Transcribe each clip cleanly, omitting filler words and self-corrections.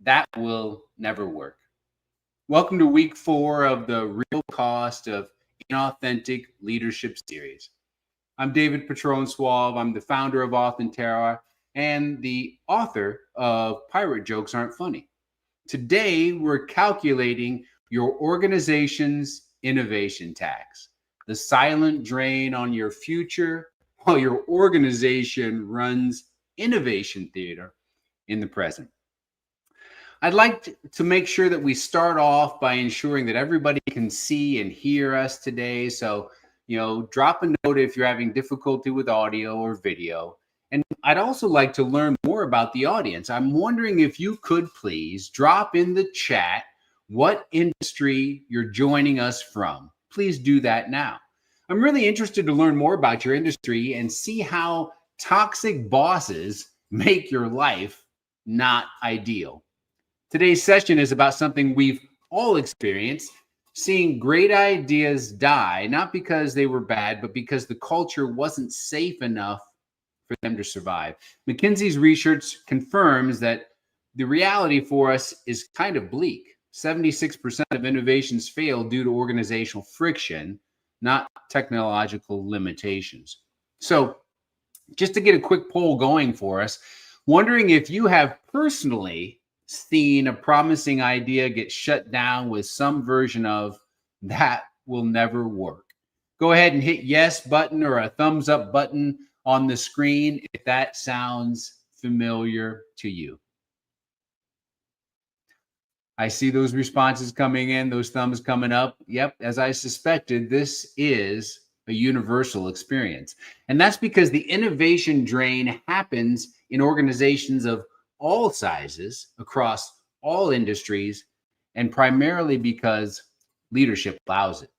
that will never work. Welcome to week 4 of the Real Cost of Inauthentic Leadership series. I'm David Pettrone Swalve. I'm the founder of Authentara and the author of Pirate Jokes Aren't Funny. Today, we're calculating your organization's innovation tax, the silent drain on your future while your organization runs innovation theater in the present. I'd like to make sure that we start off by ensuring that everybody can see and hear us today. So, drop a note if you're having difficulty with audio or video. And I'd also like to learn more about the audience. I'm wondering if you could please drop in the chat what industry you're joining us from. Please do that now. I'm really interested to learn more about your industry and see how toxic bosses make your life not ideal. Today's session is about something we've all experienced, seeing great ideas die, not because they were bad, but because the culture wasn't safe enough for them to survive. McKinsey's research confirms that the reality for us is kind of bleak. 76% of innovations fail due to organizational friction, not technological limitations. So, just to get a quick poll going for us, wondering if you have personally seen a promising idea get shut down with some version of that will never work. Go ahead and hit yes button or a thumbs up button on the screen if that sounds familiar to you. I see those responses coming in, those thumbs coming up. Yep, as I suspected, this is a universal experience. And that's because the innovation drain happens in organizations of all sizes across all industries, and primarily because leadership allows it.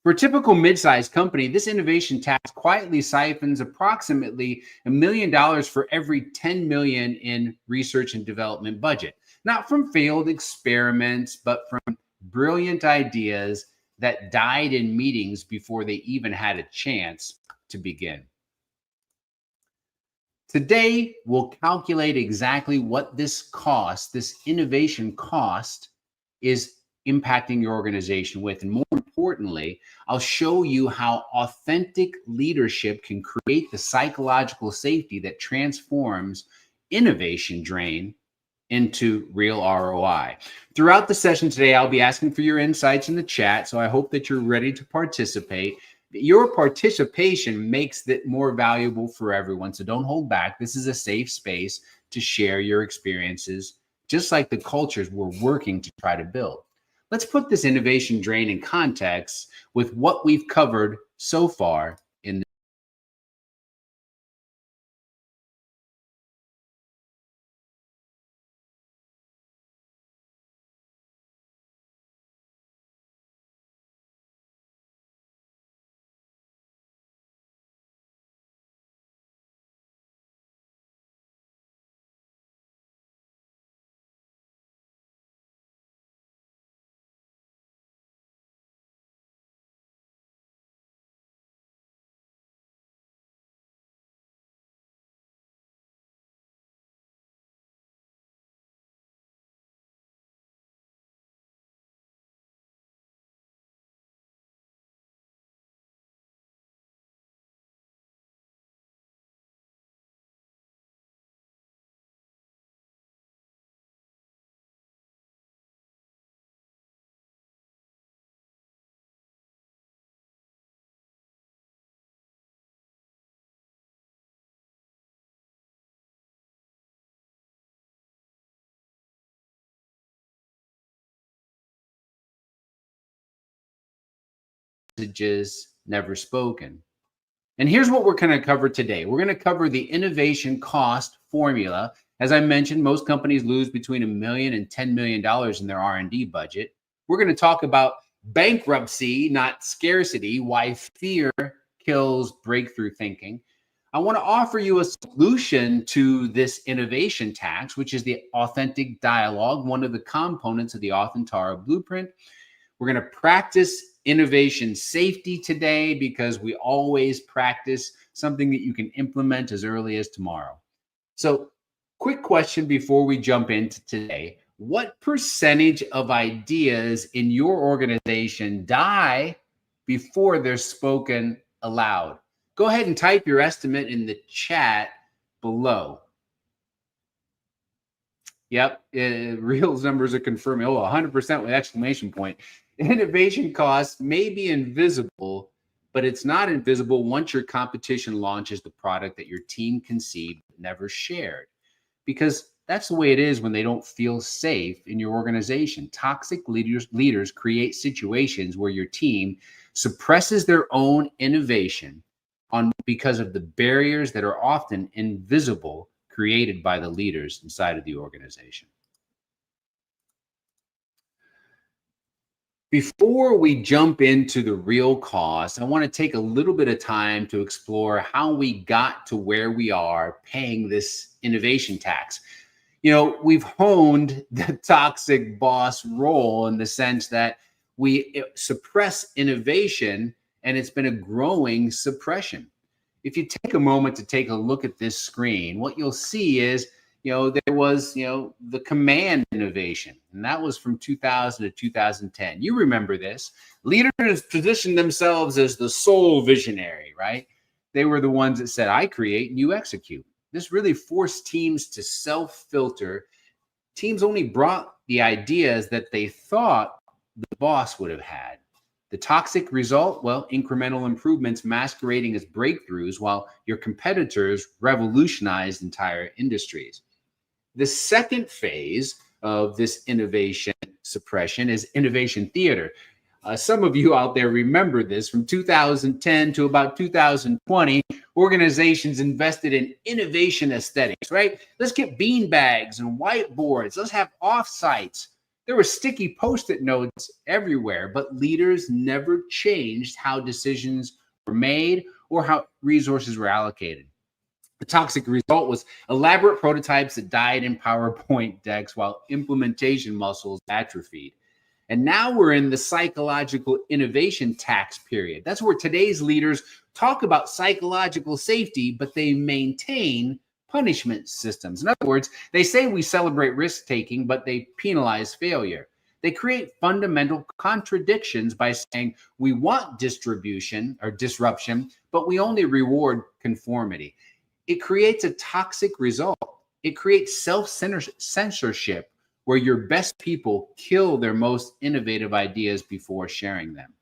For a typical mid-sized company, this innovation tax quietly siphons approximately $1 million for every $10 million in research and development budget, not from failed experiments, but from brilliant ideas that died in meetings before they even had a chance to begin. Today, we'll calculate exactly what this innovation cost, is impacting your organization with. And more importantly, I'll show you how authentic leadership can create the psychological safety that transforms innovation drain into real ROI. Throughout the session today, I'll be asking for your insights in the chat, so I hope that you're ready to participate. Your participation makes it more valuable for everyone, so don't hold back. This is a safe space to share your experiences, just like the cultures we're working to try to build. Let's put this innovation drain in context with what we've covered so far in messages never spoken. And here's what we're going to cover today. We're going to cover the innovation cost formula. As I mentioned, most companies lose between $1 million and $10 million in their R&D budget. We're going to talk about bankruptcy, not scarcity, why fear kills breakthrough thinking. I want to offer you a solution to this innovation tax, which is the authentic dialogue, one of the components of the Authentara blueprint. We're going to practice innovation safety today because we always practice something that you can implement as early as tomorrow. So, quick question before we jump into today. What percentage of ideas in your organization die before they're spoken aloud? Go ahead and type your estimate in the chat below. Yep, real numbers are confirming. 100% with exclamation point. Innovation costs may be invisible, but it's not invisible once your competition launches the product that your team conceived but never shared. Because that's the way it is when they don't feel safe in your organization. Toxic leaders create situations where your team suppresses their own innovation because of the barriers that are often invisible created by the leaders inside of the organization. Before we jump into the real cost, I want to take a little bit of time to explore how we got to where we are paying this innovation tax. You know, we've honed the toxic boss role in the sense that we suppress innovation, and it's been a growing suppression. If you take a moment to take a look at this screen, what you'll see is, there was, the command innovation, and that was from 2000 to 2010. You remember this. Leaders positioned themselves as the sole visionary, right? They were the ones that said, I create and you execute. This really forced teams to self-filter. Teams only brought the ideas that they thought the boss would have had. The toxic result, well, incremental improvements masquerading as breakthroughs while your competitors revolutionized entire industries. The second phase of this innovation suppression is innovation theater. Some of you out there remember this. From 2010 to about 2020, organizations invested in innovation aesthetics, right? Let's get bean bags and whiteboards. Let's have offsites. There were sticky Post-it notes everywhere, but leaders never changed how decisions were made or how resources were allocated. The toxic result was elaborate prototypes that died in PowerPoint decks while implementation muscles atrophied. And now we're in the psychological innovation tax period. That's where today's leaders talk about psychological safety, but they maintain punishment systems. In other words, they say we celebrate risk-taking, but they penalize failure. They create fundamental contradictions by saying we want distribution or disruption, but we only reward conformity. It creates a toxic result. It creates self-censorship where your best people kill their most innovative ideas before sharing them.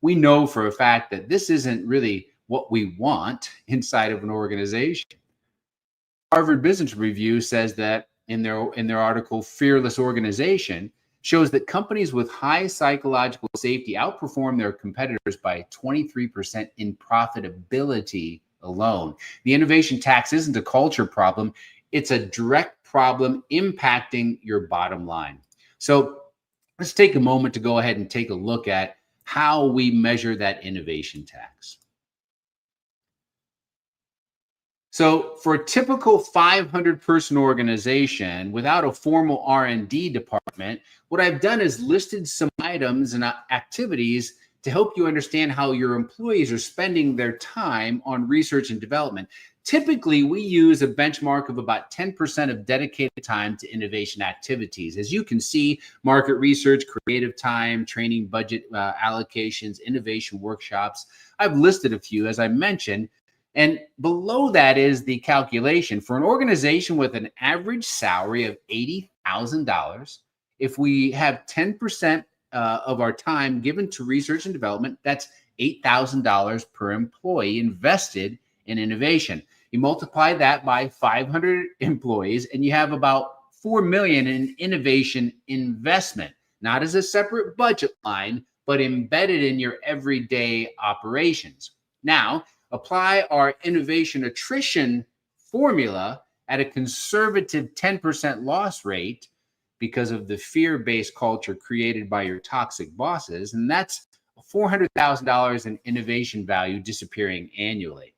We know for a fact that this isn't really what we want inside of an organization. Harvard Business Review says that in their article, Fearless Organization, shows that companies with high psychological safety outperform their competitors by 23% in profitability alone. The innovation tax isn't a culture problem. It's a direct problem impacting your bottom line. So let's take a moment to go ahead and take a look at how we measure that innovation tax. So for a typical 500-person organization without a formal R&D department, what I've done is listed some items and activities to help you understand how your employees are spending their time on research and development. Typically, we use a benchmark of about 10% of dedicated time to innovation activities. As you can see, market research, creative time, training budget allocations, innovation workshops. I've listed a few, as I mentioned. And below that is the calculation. For an organization with an average salary of $80,000, if we have 10% of our time given to research and development, that's $8,000 per employee invested in innovation. You multiply that by 500 employees, and you have about $4 million in innovation investment, not as a separate budget line, but embedded in your everyday operations. Now, apply our innovation attrition formula at a conservative 10% loss rate because of the fear-based culture created by your toxic bosses, and that's $400,000 in innovation value disappearing annually.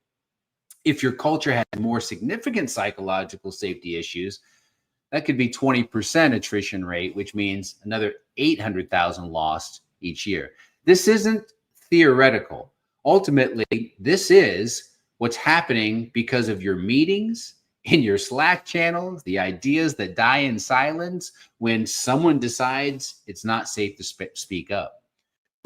If your culture has more significant psychological safety issues, that could be 20% attrition rate, which means another $800,000 lost each year. This isn't theoretical. Ultimately, this is what's happening because of your meetings in your Slack channels, the ideas that die in silence when someone decides it's not safe to speak up.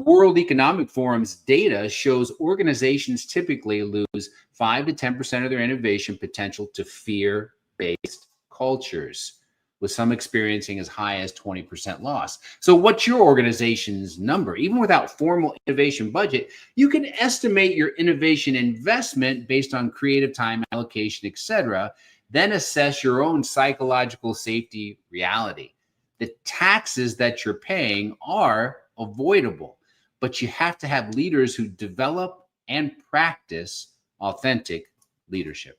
World Economic Forum's data shows organizations typically lose 5 to 10% of their innovation potential to fear-based cultures, with some experiencing as high as 20% loss. So what's your organization's number? Even without formal innovation budget, you can estimate your innovation investment based on creative time allocation, etc., then assess your own psychological safety reality. The taxes that you're paying are avoidable, but you have to have leaders who develop and practice authentic leadership.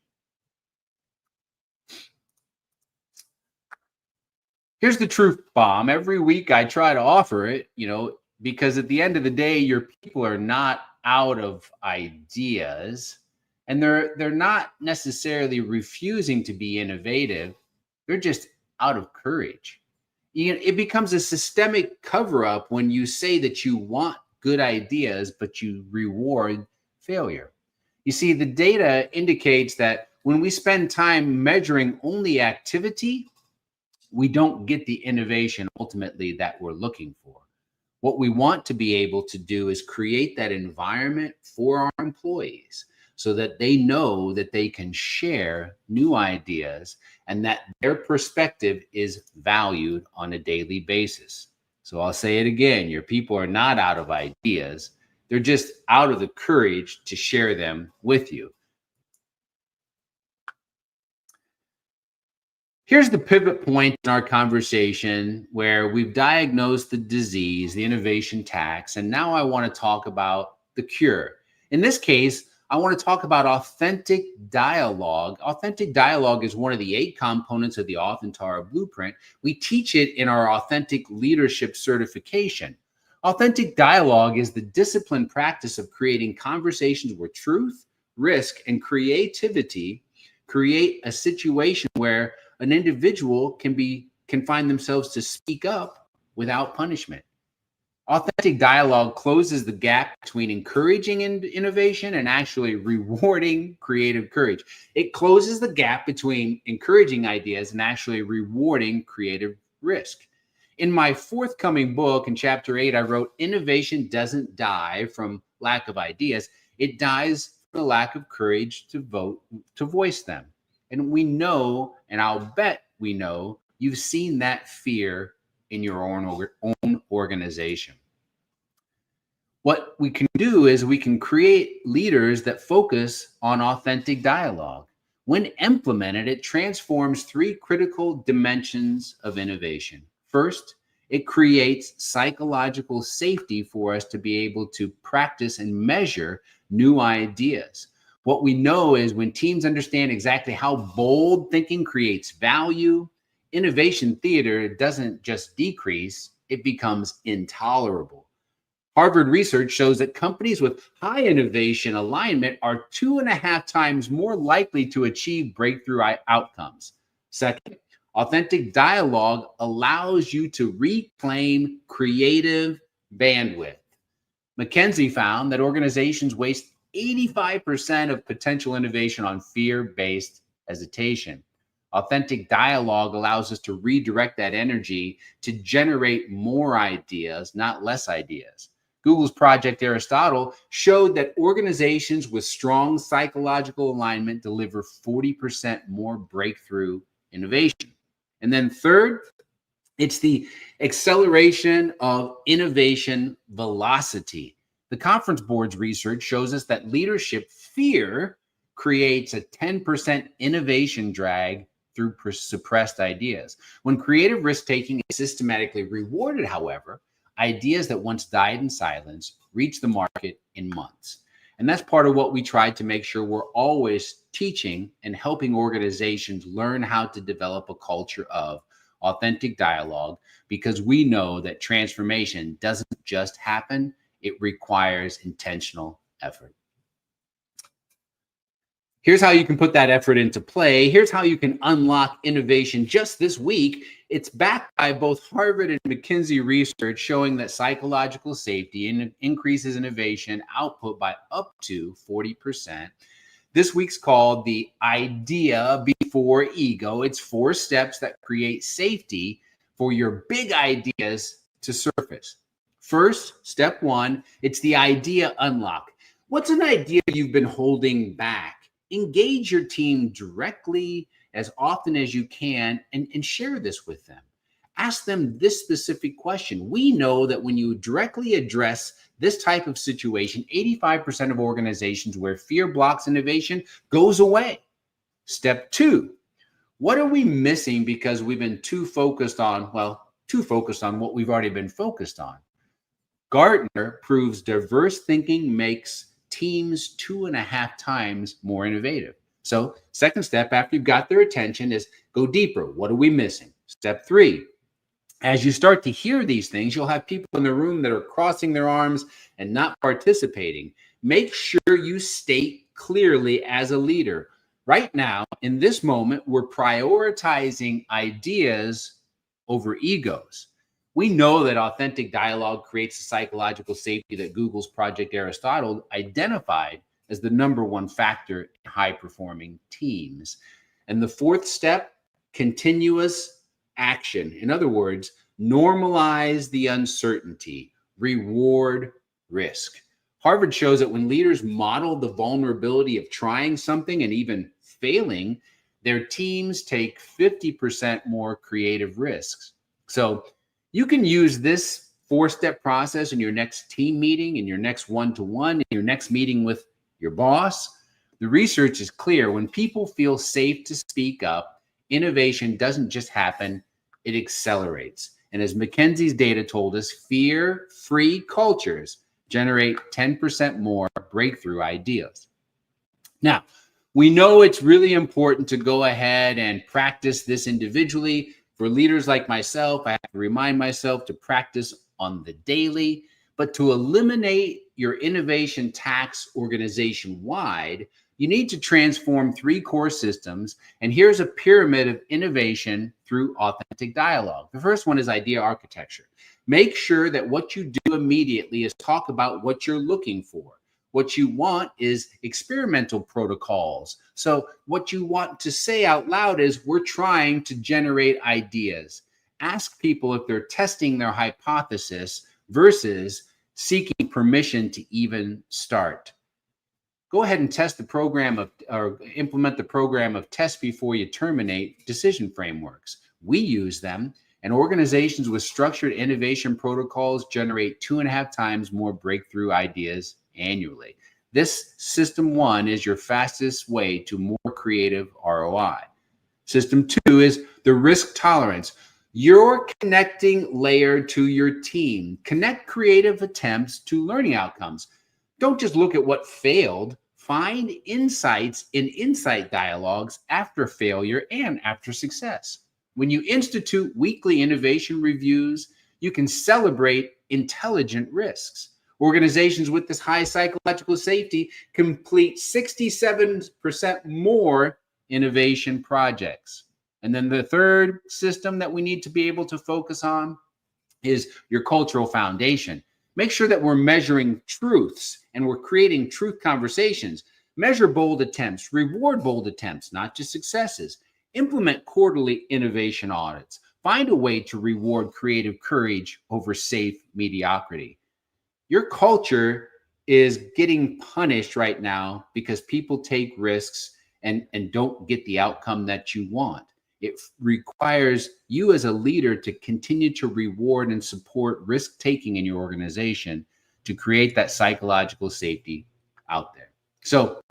Here's the truth bomb. Every week I try to offer it, because at the end of the day, your people are not out of ideas, and they're not necessarily refusing to be innovative. They're just out of courage. It becomes a systemic cover-up when you say that you want good ideas, but you reward failure. You see, the data indicates that when we spend time measuring only activity, we don't get the innovation ultimately that we're looking for. What we want to be able to do is create that environment for our employees so that they know that they can share new ideas and that their perspective is valued on a daily basis. So I'll say it again, your people are not out of ideas. They're just out of the courage to share them with you. Here's the pivot point in our conversation where we've diagnosed the disease, the innovation tax, and now I want to talk about the cure. In this case, I want to talk about authentic dialogue. Authentic dialogue is one of the 8 components of the Authentara blueprint. We teach it in our authentic leadership certification. Authentic dialogue is the disciplined practice of creating conversations where truth, risk, and creativity create a situation where an individual can find themselves to speak up without punishment. Authentic dialogue closes the gap between encouraging innovation and actually rewarding creative courage. It closes the gap between encouraging ideas and actually rewarding creative risk. In my forthcoming book, in chapter 8, I wrote, innovation doesn't die from lack of ideas. It dies from the lack of courage to voice them. And we know, and I'll bet we know, you've seen that fear in your own organization. What we can do is we can create leaders that focus on authentic dialogue. When implemented, it transforms 3 critical dimensions of innovation. First, it creates psychological safety for us to be able to practice and measure new ideas. What we know is when teams understand exactly how bold thinking creates value, innovation theater doesn't just decrease, it becomes intolerable. Harvard research shows that companies with high innovation alignment are 2.5 times more likely to achieve breakthrough outcomes. Second, authentic dialogue allows you to reclaim creative bandwidth. McKinsey found that organizations waste 85% of potential innovation on fear-based hesitation. Authentic dialogue allows us to redirect that energy to generate more ideas, not less ideas. Google's Project Aristotle showed that organizations with strong psychological alignment deliver 40% more breakthrough innovation. And then third, it's the acceleration of innovation velocity. The Conference Board's research shows us that leadership fear creates a 10% innovation drag through suppressed ideas. When creative risk-taking is systematically rewarded, however, ideas that once died in silence reach the market in months. And that's part of what we try to make sure we're always teaching and helping organizations learn how to develop a culture of authentic dialogue, because we know that transformation doesn't just happen, it requires intentional effort. Here's how you can put that effort into play. Here's how you can unlock innovation just this week. It's backed by both Harvard and McKinsey research showing that psychological safety increases innovation output by up to 40%. This week's called the idea before ego. It's 4 steps that create safety for your big ideas to surface. First, step 1, it's the idea unlock. What's an idea you've been holding back? Engage your team directly as often as you can and share this with them. Ask them this specific question. We know that when you directly address this type of situation, 85% of organizations where fear blocks innovation goes away. Step 2, what are we missing because we've been too focused on what we've already been focused on? Gartner proves diverse thinking makes teams 2.5 times more innovative. So second step after you've got their attention is go deeper. What are we missing? Step 3, as you start to hear these things, you'll have people in the room that are crossing their arms and not participating. Make sure you state clearly as a leader. Right now, in this moment, we're prioritizing ideas over egos. We know that authentic dialogue creates the psychological safety that Google's Project Aristotle identified as the #1 factor in high-performing teams. And the 4th step, continuous action. In other words, normalize the uncertainty, reward risk. Harvard shows that when leaders model the vulnerability of trying something and even failing, their teams take 50% more creative risks. So you can use this 4-step process in your next team meeting, in your next one-to-one, in your next meeting with your boss. The research is clear. When people feel safe to speak up, innovation doesn't just happen, it accelerates. And as McKinsey's data told us, fear-free cultures generate 10% more breakthrough ideas. Now, we know it's really important to go ahead and practice this individually. For leaders like myself, I have to remind myself to practice on the daily. But to eliminate your innovation tax organization-wide, you need to transform 3 core systems. And here's a pyramid of innovation through authentic dialogue. The first one is idea architecture. Make sure that what you do immediately is talk about what you're looking for. What you want is experimental protocols. So what you want to say out loud is, we're trying to generate ideas. Ask people if they're testing their hypothesis versus seeking permission to even start. Go ahead and test the program or implement the program of test before you terminate decision frameworks. We use them, and organizations with structured innovation protocols generate 2.5 times more breakthrough ideas annually. This system 1 is your fastest way to more creative ROI. System 2 is the risk tolerance. Your connecting layer to your team. Connect creative attempts to learning outcomes. Don't just look at what failed. Find insights in insight dialogues after failure and after success. When you institute weekly innovation reviews, you can celebrate intelligent risks. Organizations with this high psychological safety complete 67% more innovation projects. And then the third system that we need to be able to focus on is your cultural foundation. Make sure that we're measuring truths and we're creating truth conversations. Measure bold attempts, reward bold attempts, not just successes. Implement quarterly innovation audits. Find a way to reward creative courage over safe mediocrity. Your culture is getting punished right now because people take risks and don't get the outcome that you want. It requires you as a leader to continue to reward and support risk-taking in your organization to create that psychological safety out there. So,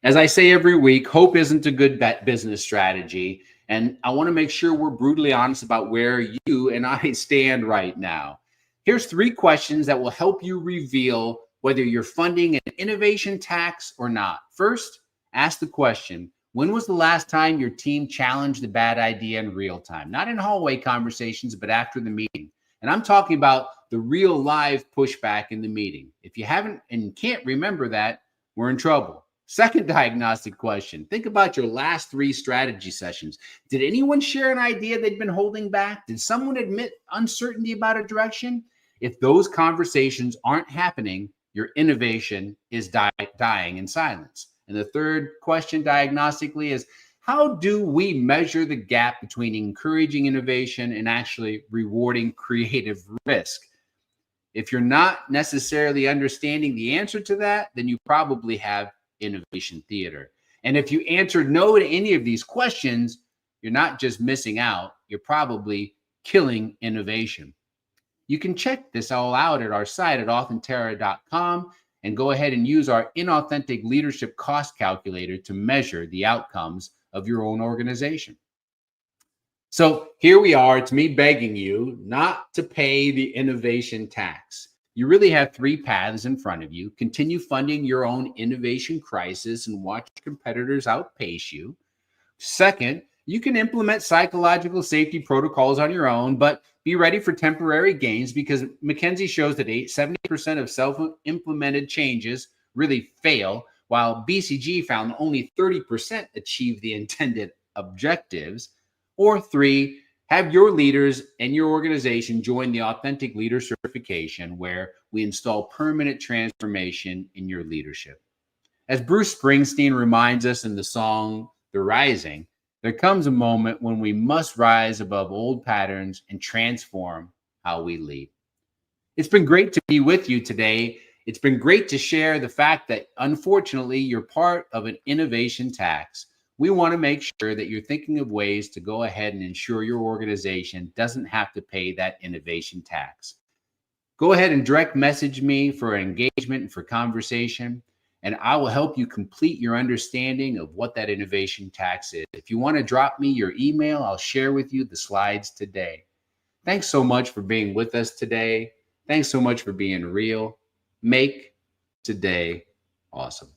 as I say every week, hope isn't a good business strategy. And I want to make sure we're brutally honest about where you and I stand right now. Here's 3 questions that will help you reveal whether you're funding an innovation tax or not. First, ask the question, when was the last time your team challenged a bad idea in real time? Not in hallway conversations, but after the meeting. And I'm talking about the real live pushback in the meeting. If you haven't and can't remember that, we're in trouble. Second diagnostic question. Think about your last 3 strategy sessions. Did anyone share an idea they'd been holding back? Did someone admit uncertainty about a direction? If those conversations aren't happening, your innovation is dying in silence. And the third question diagnostically is, how do we measure the gap between encouraging innovation and actually rewarding creative risk? If you're not necessarily understanding the answer to that, then you probably have innovation theater. And if you answered no to any of these questions, you're not just missing out, you're probably killing innovation. You can check this all out at our site at authentara.com and go ahead and use our inauthentic leadership cost calculator to measure the outcomes of your own organization. So here we are. It's me begging you not to pay the innovation tax. You really have three paths in front of you. Continue funding your own innovation crisis and watch competitors outpace you. Second, you can implement psychological safety protocols on your own, but be ready for temporary gains, because McKinsey shows that 70% of self-implemented changes really fail, while BCG found only 30% achieve the intended objectives. Or three, have your leaders and your organization join the Authentic Leader Certification, where we install permanent transformation in your leadership. As Bruce Springsteen reminds us in the song, The Rising, there comes a moment when we must rise above old patterns and transform how we lead. It's been great to be with you today. It's been great to share the fact that, unfortunately, you're part of an innovation tax. We want to make sure that you're thinking of ways to go ahead and ensure your organization doesn't have to pay that innovation tax. Go ahead and direct message me for engagement and for conversation, and I will help you complete your understanding of what that innovation tax is. If you want to drop me your email, I'll share with you the slides today. Thanks so much for being with us today. Thanks so much for being real. Make today awesome.